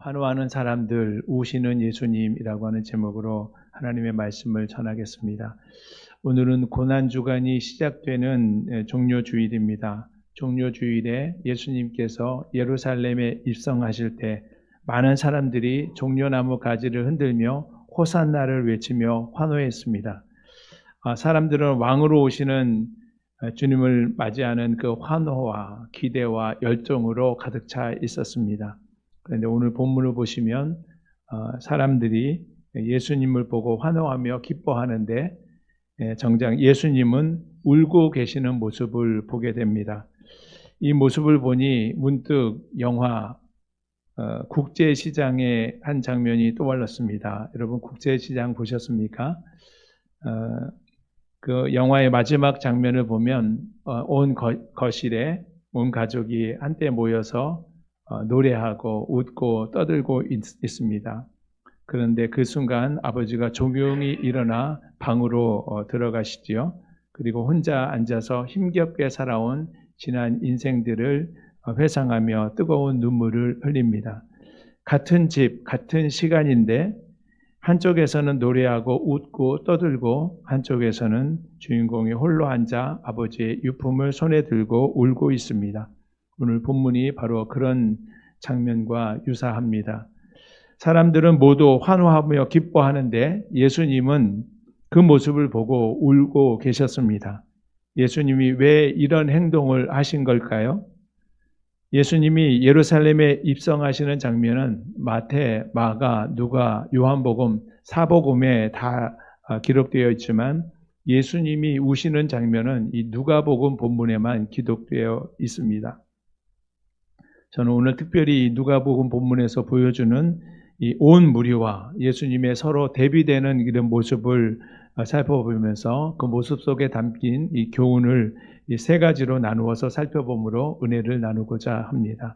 환호하는 사람들, 우시는 예수님이라고 하는 제목으로 하나님의 말씀을 전하겠습니다. 오늘은 고난주간이 시작되는 종료주일입니다. 종료주일에 예수님께서 예루살렘에 입성하실 때 많은 사람들이 종려나무 가지를 흔들며 호산나를 외치며 환호했습니다. 사람들은 왕으로 오시는 주님을 맞이하는 그 환호와 기대와 열정으로 가득 차 있었습니다. 그런데 오늘 본문을 보시면 사람들이 예수님을 보고 환호하며 기뻐하는데 정작 예수님은 울고 계시는 모습을 보게 됩니다. 이 모습을 보니 문득 영화 국제시장의 한 장면이 떠올랐습니다. 여러분 국제시장 보셨습니까? 그 영화의 마지막 장면을 보면 온 거실에 온 가족이 한때 모여서 노래하고 웃고 떠들고 있습니다. 그런데 그 순간 아버지가 조용히 일어나 방으로 들어가시지요. 그리고 혼자 앉아서 힘겹게 살아온 지난 인생들을 회상하며 뜨거운 눈물을 흘립니다. 같은 집, 같은 시간인데 한쪽에서는 노래하고 웃고 떠들고 한쪽에서는 주인공이 홀로 앉아 아버지의 유품을 손에 들고 울고 있습니다. 오늘 본문이 바로 그런 장면과 유사합니다. 사람들은 모두 환호하며 기뻐하는데 예수님은 그 모습을 보고 울고 계셨습니다. 예수님이 왜 이런 행동을 하신 걸까요? 예수님이 예루살렘에 입성하시는 장면은 마태, 마가, 누가, 요한복음, 사복음에 다 기록되어 있지만 예수님이 우시는 장면은 이 누가복음 본문에만 기록되어 있습니다. 저는 오늘 특별히 누가복음 본문에서 보여주는 이 온 무리와 예수님의 서로 대비되는 이런 모습을 살펴보면서 그 모습 속에 담긴 이 교훈을 이 세 가지로 나누어서 살펴봄으로 은혜를 나누고자 합니다.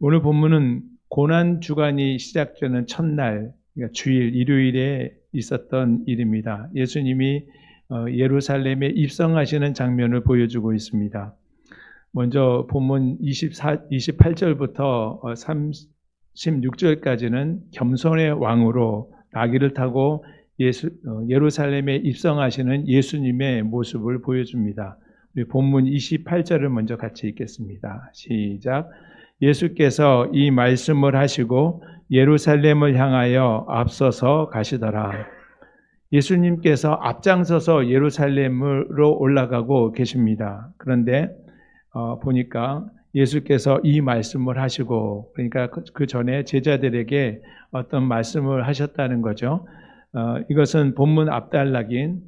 오늘 본문은 고난 주간이 시작되는 첫날, 그러니까 주일, 일요일에 있었던 일입니다. 예수님이 예루살렘에 입성하시는 장면을 보여주고 있습니다. 먼저 본문 28절부터 36절까지는 겸손의 왕으로 나귀를 타고 예루살렘에 입성하시는 예수님의 모습을 보여줍니다. 우리 본문 28절을 먼저 같이 읽겠습니다. 시작. 예수께서 이 말씀을 하시고 예루살렘을 향하여 앞서서 가시더라. 예수님께서 앞장서서 예루살렘으로 올라가고 계십니다. 그런데 보니까 예수께서 이 말씀을 하시고, 그러니까 그 전에 제자들에게 어떤 말씀을 하셨다는 거죠. 이것은 본문 앞단락인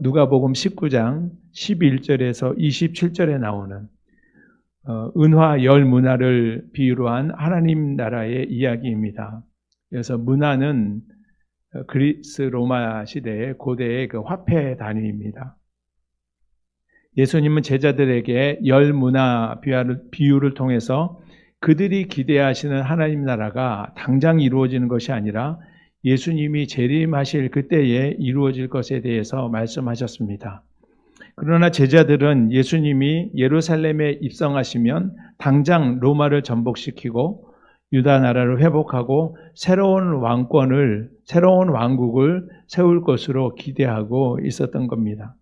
누가복음 19장 11절에서 27절에 나오는 은화 열 문화를 비유로 한 하나님 나라의 이야기입니다. 그래서 문화는 그리스 로마 시대의 고대의 그 화폐 단위입니다. 예수님은 제자들에게 열 문화 비유를 통해서 그들이 기대하시는 하나님 나라가 당장 이루어지는 것이 아니라 예수님이 재림하실 그때에 이루어질 것에 대해서 말씀하셨습니다. 그러나 제자들은 예수님이 예루살렘에 입성하시면 당장 로마를 전복시키고 유다 나라를 회복하고 새로운 왕국을 세울 것으로 기대하고 있었던 겁니다.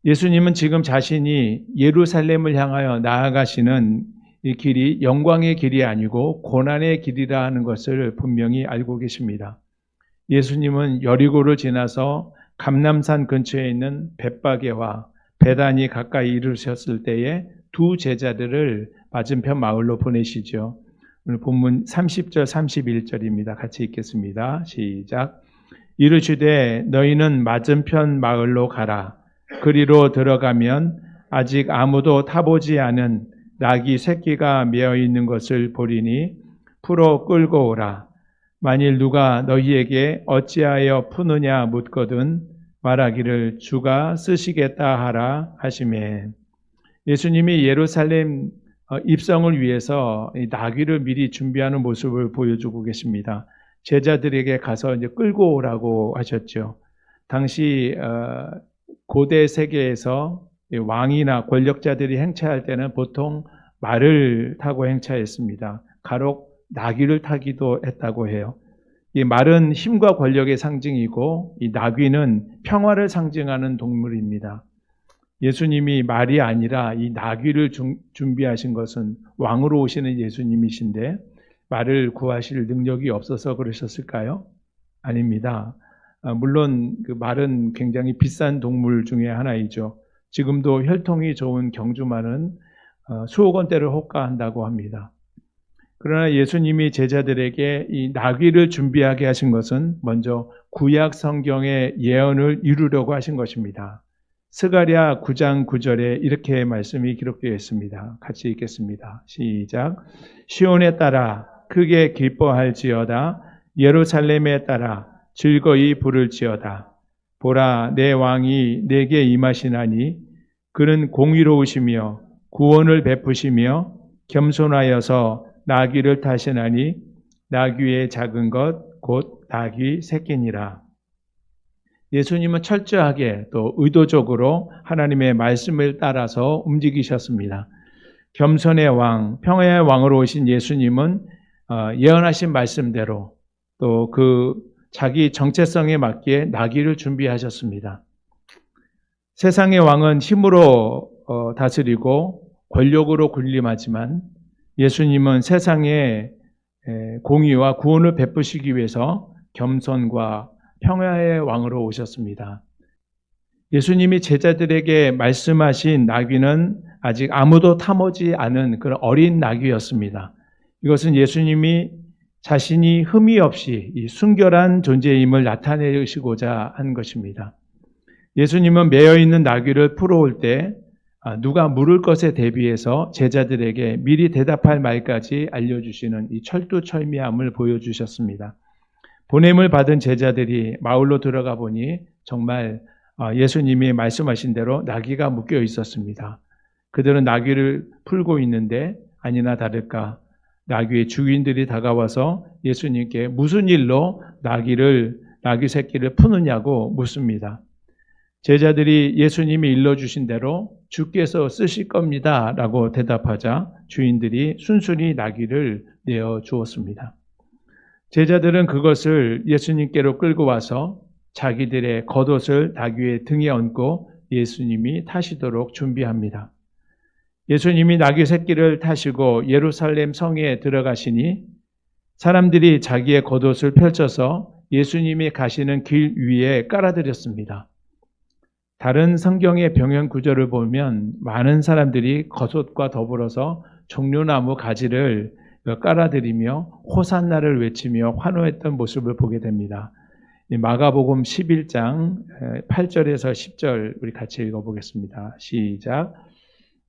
예수님은 지금 자신이 예루살렘을 향하여 나아가시는 이 길이 영광의 길이 아니고 고난의 길이라 하는 것을 분명히 알고 계십니다. 예수님은 여리고를 지나서 감람산 근처에 있는 벳바게와 베단이 가까이 이르셨을 때에 두 제자들을 맞은편 마을로 보내시죠. 오늘 본문 30절 31절입니다. 같이 읽겠습니다. 시작. 이르시되 너희는 맞은편 마을로 가라. 그리로 들어가면 아직 아무도 타보지 않은 나귀 새끼가 메어 있는 것을 보리니 풀어 끌고 오라. 만일 누가 너희에게 어찌하여 푸느냐 묻거든 말하기를 주가 쓰시겠다 하라 하시매. 예수님이 예루살렘 입성을 위해서 나귀를 미리 준비하는 모습을 보여주고 계십니다. 제자들에게 가서 이제 끌고 오라고 하셨죠. 당시 고대 세계에서 왕이나 권력자들이 행차할 때는 보통 말을 타고 행차했습니다. 가록 나귀를 타기도 했다고 해요. 이 말은 힘과 권력의 상징이고 이 나귀는 평화를 상징하는 동물입니다. 예수님이 말이 아니라 이 나귀를 준비하신 것은 왕으로 오시는 예수님이신데 말을 구하실 능력이 없어서 그러셨을까요? 아닙니다. 물론 그 말은 굉장히 비싼 동물 중에 하나이죠. 지금도 혈통이 좋은 경주말은 수억 원대를 호가한다고 합니다. 그러나 예수님이 제자들에게 이 나귀를 준비하게 하신 것은 먼저 구약 성경의 예언을 이루려고 하신 것입니다. 스가랴 9장 9절에 이렇게 말씀이 기록되어 있습니다. 같이 읽겠습니다. 시작. 시온에 따라 크게 기뻐할지어다. 예루살렘에 따라 즐거이 부를지어다. 보라, 내 왕이 내게 임하시나니 그는 공의로우시며 구원을 베푸시며 겸손하여서 나귀를 타시나니 나귀의 작은 것 곧 나귀 새끼니라. 예수님은 철저하게 또 의도적으로 하나님의 말씀을 따라서 움직이셨습니다. 겸손의 왕, 평화의 왕으로 오신 예수님은 예언하신 말씀대로 또 그 자기 정체성에 맞게 나귀를 준비하셨습니다. 세상의 왕은 힘으로 다스리고 권력으로 군림하지만 예수님은 세상의 공의와 구원을 베푸시기 위해서 겸손과 평화의 왕으로 오셨습니다. 예수님이 제자들에게 말씀하신 나귀는 아직 아무도 타보지 않은 그런 어린 나귀였습니다. 이것은 예수님이 자신이 흠이 없이 이 순결한 존재임을 나타내시고자 한 것입니다. 예수님은 매여있는 나귀를 풀어올 때 누가 물을 것에 대비해서 제자들에게 미리 대답할 말까지 알려주시는 이 철두철미함을 보여주셨습니다. 보냄을 받은 제자들이 마을로 들어가 보니 정말 예수님이 말씀하신 대로 나귀가 묶여 있었습니다. 그들은 나귀를 풀고 있는데 아니나 다를까 나귀의 주인들이 다가와서 예수님께 무슨 일로 나귀 새끼를 푸느냐고 묻습니다. 제자들이 예수님이 일러주신 대로 주께서 쓰실 겁니다 라고 대답하자 주인들이 순순히 나귀를 내어 주었습니다. 제자들은 그것을 예수님께로 끌고 와서 자기들의 겉옷을 나귀의 등에 얹고 예수님이 타시도록 준비합니다. 예수님이 나귀 새끼를 타시고 예루살렘 성에 들어가시니 사람들이 자기의 겉옷을 펼쳐서 예수님이 가시는 길 위에 깔아드렸습니다. 다른 성경의 병행 구절을 보면 많은 사람들이 겉옷과 더불어서 종려나무 가지를 깔아드리며 호산나를 외치며 환호했던 모습을 보게 됩니다. 마가복음 11장 8절에서 10절 우리 같이 읽어보겠습니다. 시작.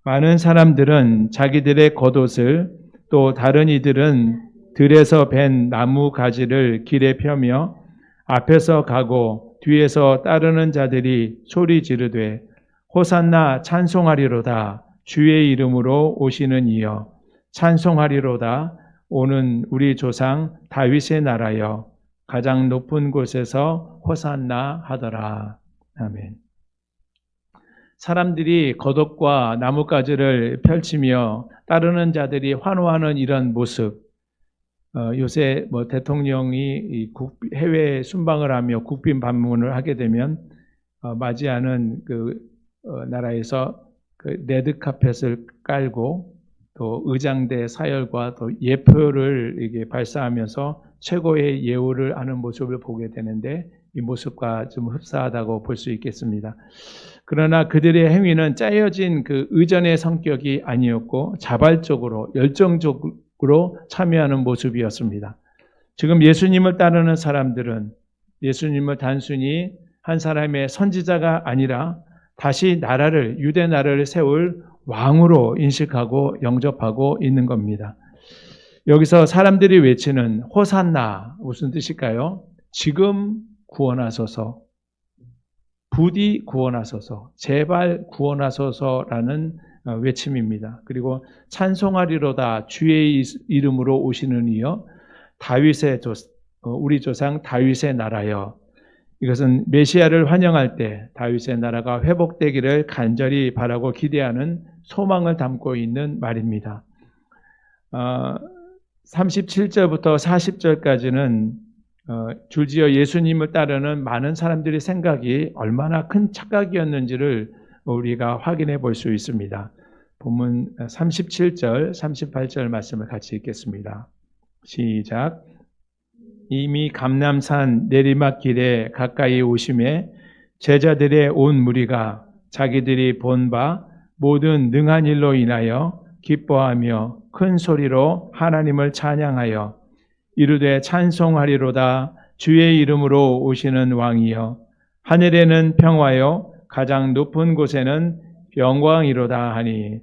많은 사람들은 자기들의 겉옷을 또 다른 이들은 들에서 벤 나무 가지를 길에 펴며 앞에서 가고 뒤에서 따르는 자들이 소리 지르되 호산나 찬송하리로다 주의 이름으로 오시는 이여 찬송하리로다 오는 우리 조상 다윗의 나라여 가장 높은 곳에서 호산나 하더라. 아멘. 사람들이 겉옷과 나뭇가지를 펼치며 따르는 자들이 환호하는 이런 모습, 요새 대통령이 해외 순방을 하며 국빈 방문을 하게 되면 맞이하는 그 나라에서 그 레드 카펫을 깔고 또 의장대 사열과 또 예표를 이게 발사하면서 최고의 예우를 하는 모습을 보게 되는데 이 모습과 좀 흡사하다고 볼 수 있겠습니다. 그러나 그들의 행위는 짜여진 그 의전의 성격이 아니었고 자발적으로 열정적으로 참여하는 모습이었습니다. 지금 예수님을 따르는 사람들은 예수님을 단순히 한 사람의 선지자가 아니라 다시 유대 나라를 세울 왕으로 인식하고 영접하고 있는 겁니다. 여기서 사람들이 외치는 호산나 무슨 뜻일까요? 지금 구원하소서, 부디 구원하소서, 제발 구원하소서라는 외침입니다. 그리고 찬송하리로다 주의 이름으로 오시는 이여 우리 조상 다윗의 나라여. 이것은 메시아를 환영할 때 다윗의 나라가 회복되기를 간절히 바라고 기대하는 소망을 담고 있는 말입니다. 37절부터 40절까지는 줄지어 예수님을 따르는 많은 사람들의 생각이 얼마나 큰 착각이었는지를 우리가 확인해 볼 수 있습니다. 본문 37절, 38절 말씀을 같이 읽겠습니다. 시작. 이미 감람산 내리막길에 가까이 오심에 제자들의 온 무리가 자기들이 본 바 모든 능한 일로 인하여 기뻐하며 큰 소리로 하나님을 찬양하여 이르되 찬송하리로다. 주의 이름으로 오시는 왕이여 하늘에는 평화요 가장 높은 곳에는 영광이로다 하니,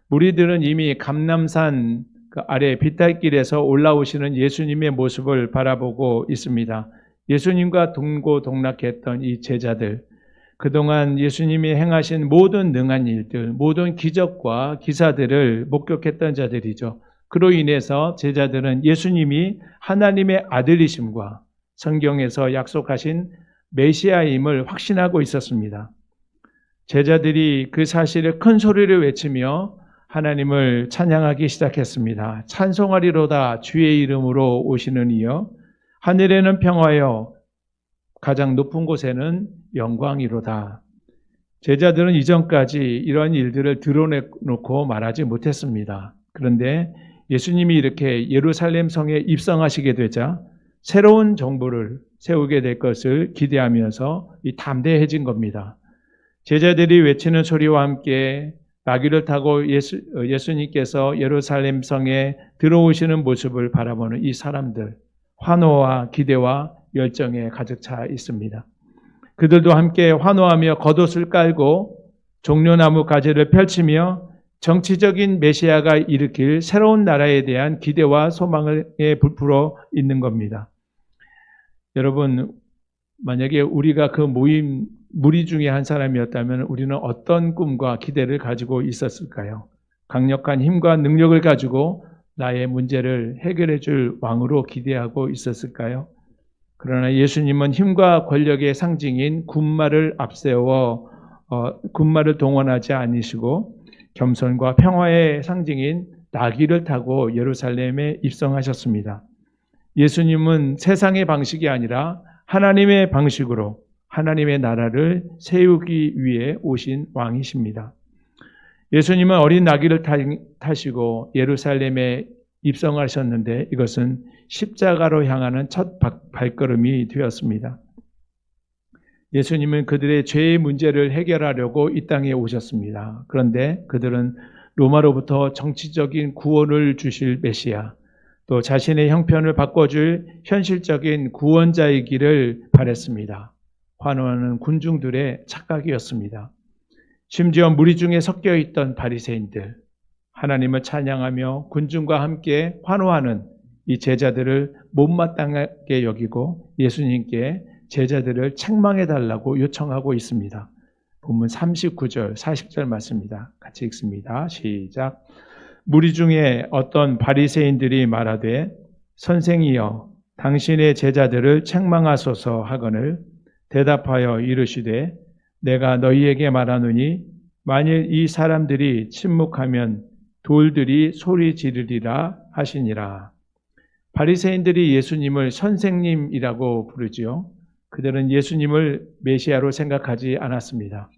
무리들은 이미 감람산 그 아래 비탈길에서 올라오시는 예수님의 모습을 바라보고 있습니다. 예수님과 동고동락했던 이 제자들, 그동안 예수님이 행하신 모든 능한 일들, 모든 기적과 기사들을 목격했던 자들이죠. 그로 인해서 제자들은 예수님이 하나님의 아들이심과 성경에서 약속하신 메시아임을 확신하고 있었습니다. 제자들이 그 사실을 큰 소리를 외치며 하나님을 찬양하기 시작했습니다. 찬송하리로다. 주의 이름으로 오시는 이여 하늘에는 평화여 가장 높은 곳에는 영광이로다. 제자들은 이전까지 이런 일들을 드러내놓고 말하지 못했습니다. 그런데 예수님이 이렇게 예루살렘 성에 입성하시게 되자 새로운 정부를 세우게 될 것을 기대하면서 담대해진 겁니다. 제자들이 외치는 소리와 함께 나귀를 타고 예수님께서 예루살렘 성에 들어오시는 모습을 바라보는 이 사람들, 환호와 기대와 열정에 가득 차 있습니다. 그들도 함께 환호하며 겉옷을 깔고 종려나무 가지를 펼치며 정치적인 메시아가 일으킬 새로운 나라에 대한 기대와 소망에 부풀어 있는 겁니다. 여러분, 만약에 우리가 그 무리 중에 한 사람이었다면 우리는 어떤 꿈과 기대를 가지고 있었을까요? 강력한 힘과 능력을 가지고 나의 문제를 해결해 줄 왕으로 기대하고 있었을까요? 그러나 예수님은 힘과 권력의 상징인 군마를 앞세워 군마를 동원하지 않으시고 겸손과 평화의 상징인 나귀를 타고 예루살렘에 입성하셨습니다. 예수님은 세상의 방식이 아니라 하나님의 방식으로 하나님의 나라를 세우기 위해 오신 왕이십니다. 예수님은 어린 나귀를 타시고 예루살렘에 입성하셨는데 이것은 십자가로 향하는 첫 발걸음이 되었습니다. 예수님은 그들의 죄의 문제를 해결하려고 이 땅에 오셨습니다. 그런데 그들은 로마로부터 정치적인 구원을 주실 메시아, 또 자신의 형편을 바꿔줄 현실적인 구원자이기를 바랬습니다. 환호하는 군중들의 착각이었습니다. 심지어 무리 중에 섞여 있던 바리새인들, 하나님을 찬양하며 군중과 함께 환호하는 이 제자들을 못마땅하게 여기고 예수님께 제자들을 책망해달라고 요청하고 있습니다. 본문 39절, 40절 말씀입니다. 같이 읽습니다. 시작. 무리 중에 어떤 바리새인들이 말하되 선생이여 당신의 제자들을 책망하소서 하거늘 대답하여 이르시되 내가 너희에게 말하노니 만일 이 사람들이 침묵하면 돌들이 소리 지르리라 하시니라. 바리새인들이 예수님을 선생님이라고 부르지요. 그들은 예수님을 메시아로 생각하지 않았습니다.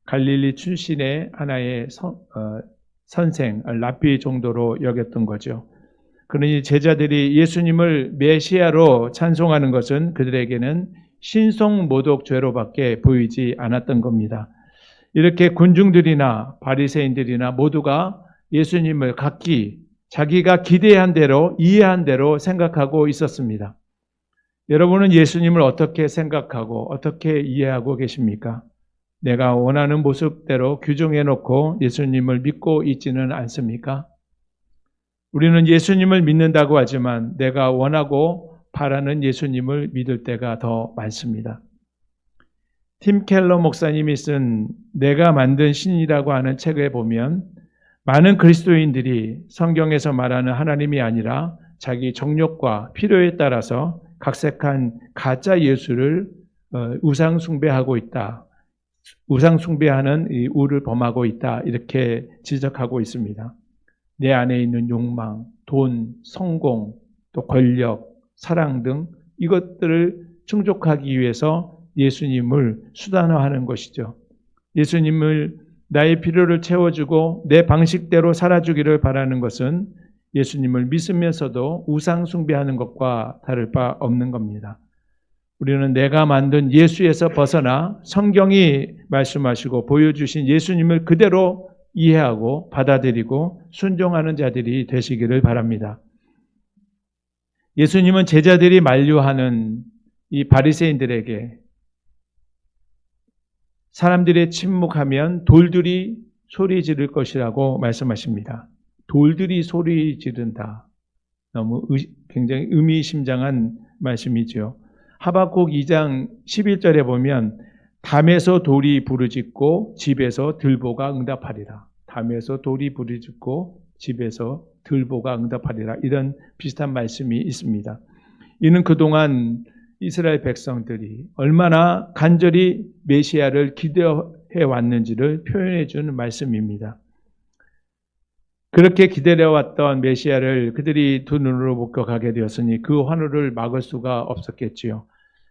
갈릴리 출신의 하나의 선생, 랍비 정도로 여겼던 거죠. 그러니 제자들이 예수님을 메시아로 찬송하는 것은 그들에게는 신성모독 죄로밖에 보이지 않았던 겁니다. 이렇게 군중들이나 바리새인들이나 모두가 예수님을 각기 자기가 기대한 대로 이해한 대로 생각하고 있었습니다. 여러분은 예수님을 어떻게 생각하고 어떻게 이해하고 계십니까? 내가 원하는 모습대로 규정해 놓고 예수님을 믿고 있지는 않습니까? 우리는 예수님을 믿는다고 하지만 내가 원하고 바라는 예수님을 믿을 때가 더 많습니다. 팀 켈러 목사님이 쓴 내가 만든 신이라고 하는 책에 보면 많은 그리스도인들이 성경에서 말하는 하나님이 아니라 자기 정욕과 필요에 따라서 각색한 가짜 예수를 우상 숭배하고 있다. 우상 숭배하는 이 우를 범하고 있다. 이렇게 지적하고 있습니다. 내 안에 있는 욕망, 돈, 성공, 또 권력, 사랑 등 이것들을 충족하기 위해서 예수님을 수단화하는 것이죠. 예수님을 나의 필요를 채워주고 내 방식대로 살아주기를 바라는 것은 예수님을 믿으면서도 우상 숭배하는 것과 다를 바 없는 겁니다. 우리는 내가 만든 예수에서 벗어나 성경이 말씀하시고 보여주신 예수님을 그대로 이해하고 받아들이고 순종하는 자들이 되시기를 바랍니다. 예수님은 제자들이 만류하는 이 바리새인들에게 사람들이 침묵하면 돌들이 소리 지를 것이라고 말씀하십니다. 돌들이 소리 지른다. 너무 굉장히 의미심장한 말씀이죠. 하박국 2장 11절에 보면 담에서 돌이 부르짖고 집에서 들보가 응답하리라. 담에서 돌이 부르짖고 집에서 들보가 응답하리라. 이런 비슷한 말씀이 있습니다. 이는 그동안 이스라엘 백성들이 얼마나 간절히 메시아를 기대해 왔는지를 표현해 주는 말씀입니다. 그렇게 기다려왔던 메시아를 그들이 두 눈으로 목격하게 되었으니 그 환호를 막을 수가 없었겠지요.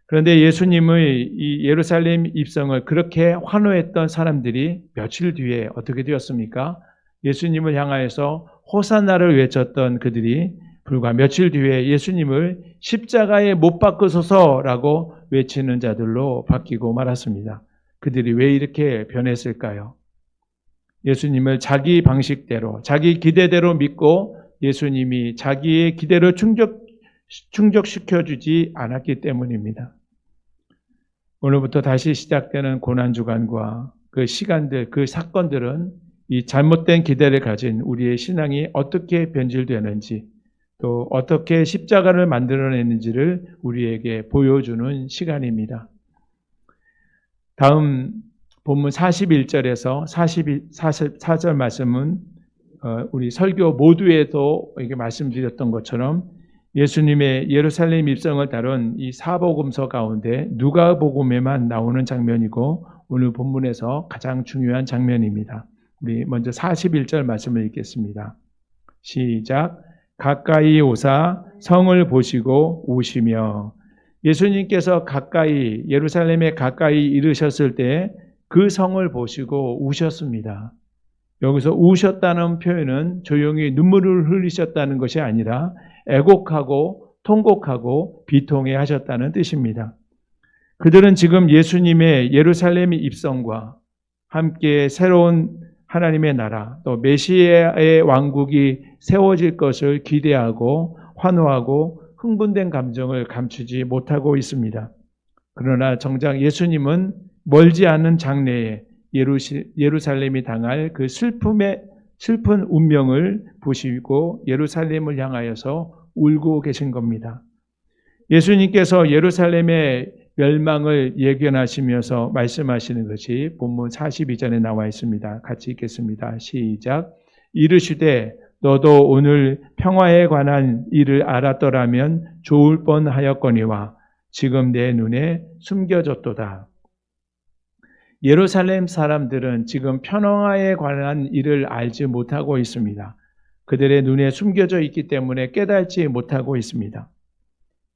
그런데 예수님의 이 예루살렘 입성을 그렇게 환호했던 사람들이 며칠 뒤에 어떻게 되었습니까? 예수님을 향하여서 호산나를 외쳤던 그들이 불과 며칠 뒤에 예수님을 십자가에 못 박으소서라고 외치는 자들로 바뀌고 말았습니다. 그들이 왜 이렇게 변했을까요? 예수님을 자기 방식대로, 자기 기대대로 믿고 예수님이 자기의 기대를 충족시켜주지 않았기 때문입니다. 오늘부터 다시 시작되는 고난주간과 그 시간들, 그 사건들은 이 잘못된 기대를 가진 우리의 신앙이 어떻게 변질되는지 또 어떻게 십자가를 만들어내는지를 우리에게 보여주는 시간입니다. 다음 본문 41절에서 44절 말씀은 우리 설교 모두에도 이렇게 말씀드렸던 것처럼 예수님의 예루살렘 입성을 다룬 이 사복음서 가운데 누가복음에만 나오는 장면이고 오늘 본문에서 가장 중요한 장면입니다. 우리 먼저 41절 말씀을 읽겠습니다. 시작. 가까이 오사 성을 보시고 우시며. 예수님께서 가까이 예루살렘에 가까이 이르셨을 때 그 성을 보시고 우셨습니다. 여기서 우셨다는 표현은 조용히 눈물을 흘리셨다는 것이 아니라 애곡하고 통곡하고 비통해 하셨다는 뜻입니다. 그들은 지금 예수님의 예루살렘 입성과 함께 새로운 하나님의 나라 또 메시아의 왕국이 세워질 것을 기대하고 환호하고 흥분된 감정을 감추지 못하고 있습니다. 그러나 정작 예수님은 멀지 않은 장래에 예루살렘이 당할 그 슬픈 운명을 보시고 예루살렘을 향하여서 울고 계신 겁니다. 예수님께서 예루살렘의 멸망을 예견하시면서 말씀하시는 것이 본문 42절에 나와 있습니다. 같이 읽겠습니다. 시작. 이르시되 너도 오늘 평화에 관한 일을 알았더라면 좋을 뻔하였거니와 지금 내 눈에 숨겨졌도다. 예루살렘 사람들은 지금 평화에 관한 일을 알지 못하고 있습니다. 그들의 눈에 숨겨져 있기 때문에 깨닫지 못하고 있습니다.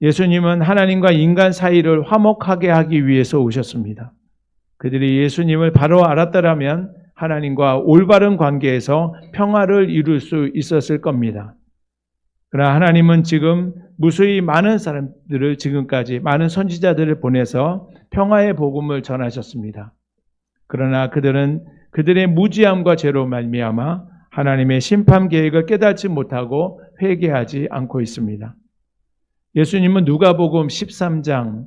예수님은 하나님과 인간 사이를 화목하게 하기 위해서 오셨습니다. 그들이 예수님을 바로 알았더라면 하나님과 올바른 관계에서 평화를 이룰 수 있었을 겁니다. 그러나 하나님은 지금 무수히 많은 사람들을 지금까지 많은 선지자들을 보내서 평화의 복음을 전하셨습니다. 그러나 그들은 그들의 무지함과 죄로 말미암아 하나님의 심판 계획을 깨닫지 못하고 회개하지 않고 있습니다. 예수님은 누가복음 13장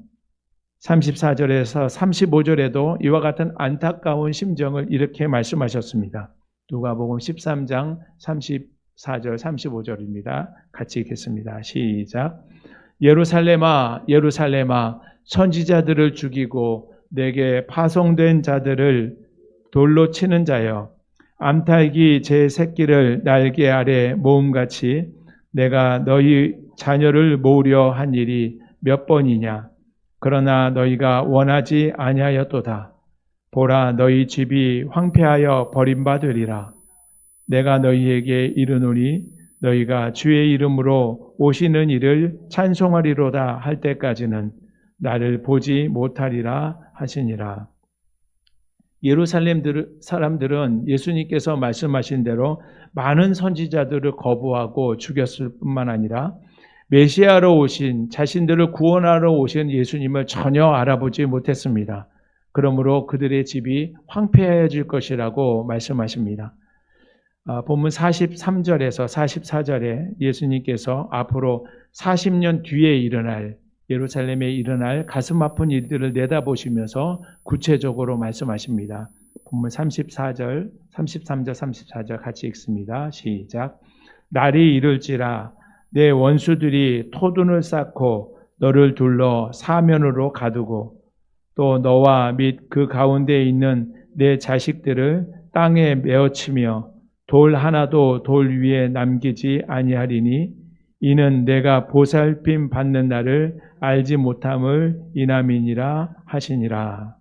34절에서 35절에도 이와 같은 안타까운 심정을 이렇게 말씀하셨습니다. 누가복음 13장 34절 35절입니다. 같이 읽겠습니다. 시작. 예루살렘아 예루살렘아 선지자들을 죽이고 내게 파송된 자들을 돌로 치는 자여 암탉이 제 새끼를 날개 아래 모음같이 내가 너희 자녀를 모으려 한 일이 몇 번이냐. 그러나 너희가 원하지 아니하였도다. 보라 너희 집이 황폐하여 버림받으리라. 내가 너희에게 이르노니 너희가 주의 이름으로 오시는 이를 찬송하리로다 할 때까지는 나를 보지 못하리라 하시니라. 예루살렘 사람들은 예수님께서 말씀하신 대로 많은 선지자들을 거부하고 죽였을 뿐만 아니라 메시아로 오신, 자신들을 구원하러 오신 예수님을 전혀 알아보지 못했습니다. 그러므로 그들의 집이 황폐해질 것이라고 말씀하십니다. 본문 43절에서 44절에 예수님께서 앞으로 40년 뒤에 일어날, 예루살렘에 일어날 가슴 아픈 일들을 내다보시면서 구체적으로 말씀하십니다. 본문 34절, 33절, 34절 같이 읽습니다. 시작. 날이 이를지라 내 원수들이 토둔을 쌓고 너를 둘러 사면으로 가두고 또 너와 및 그 가운데 있는 내 자식들을 땅에 메어치며 돌 하나도 돌 위에 남기지 아니하리니 이는 내가 보살핌 받는 날을 알지 못함을 인함이니라 하시니라.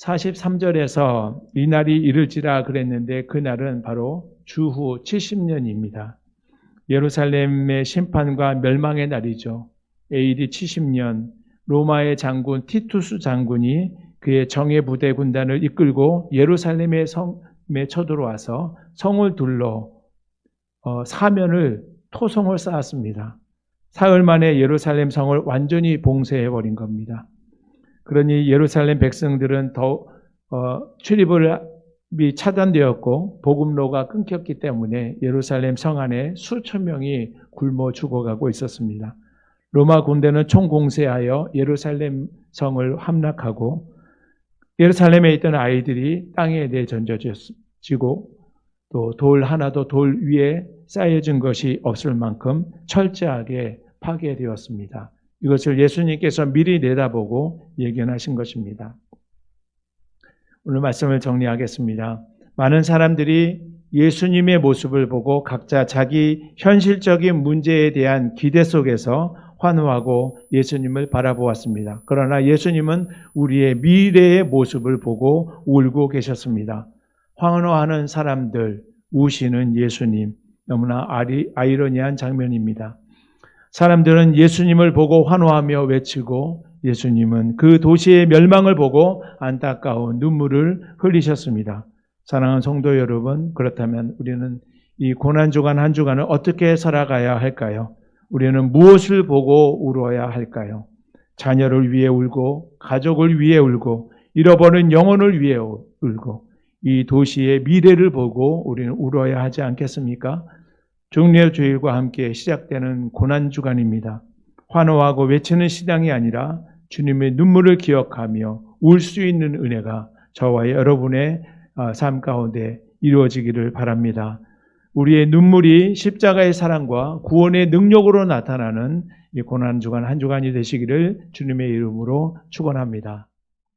43절에서 이 날이 이를지라 그랬는데 그 날은 바로 주후 70년입니다. 예루살렘의 심판과 멸망의 날이죠. AD 70년 로마의 장군 티투스 장군이 그의 정예 부대 군단을 이끌고 예루살렘의 성에 쳐들어와서 성을 둘러 사면을 토성을 쌓았습니다. 사흘 만에 예루살렘 성을 완전히 봉쇄해버린 겁니다. 그러니 예루살렘 백성들은 출입이 차단되었고 복음로가 끊겼기 때문에 예루살렘 성 안에 수천 명이 굶어 죽어가고 있었습니다. 로마 군대는 총공세하여 예루살렘 성을 함락하고 예루살렘에 있던 아이들이 땅에 내던져지고 또 돌 하나도 돌 위에 쌓여진 것이 없을 만큼 철저하게 파괴되었습니다. 이것을 예수님께서 미리 내다보고 예견하신 것입니다. 오늘 말씀을 정리하겠습니다. 많은 사람들이 예수님의 모습을 보고 각자 자기 현실적인 문제에 대한 기대 속에서 환호하고 예수님을 바라보았습니다. 그러나 예수님은 우리의 미래의 모습을 보고 울고 계셨습니다. 환호하는 사람들, 우시는 예수님, 너무나 아이러니한 장면입니다. 사람들은 예수님을 보고 환호하며 외치고 예수님은 그 도시의 멸망을 보고 안타까운 눈물을 흘리셨습니다. 사랑하는 성도 여러분, 그렇다면 우리는 이 고난주간 한 주간을 어떻게 살아가야 할까요? 우리는 무엇을 보고 울어야 할까요? 자녀를 위해 울고 가족을 위해 울고 잃어버린 영혼을 위해 울고 이 도시의 미래를 보고 우리는 울어야 하지 않겠습니까? 종려주일과 함께 시작되는 고난주간입니다. 환호하고 외치는 시당이 아니라 주님의 눈물을 기억하며 울 수 있는 은혜가 저와 여러분의 삶 가운데 이루어지기를 바랍니다. 우리의 눈물이 십자가의 사랑과 구원의 능력으로 나타나는 이 고난주간 한 주간이 되시기를 주님의 이름으로 축원합니다.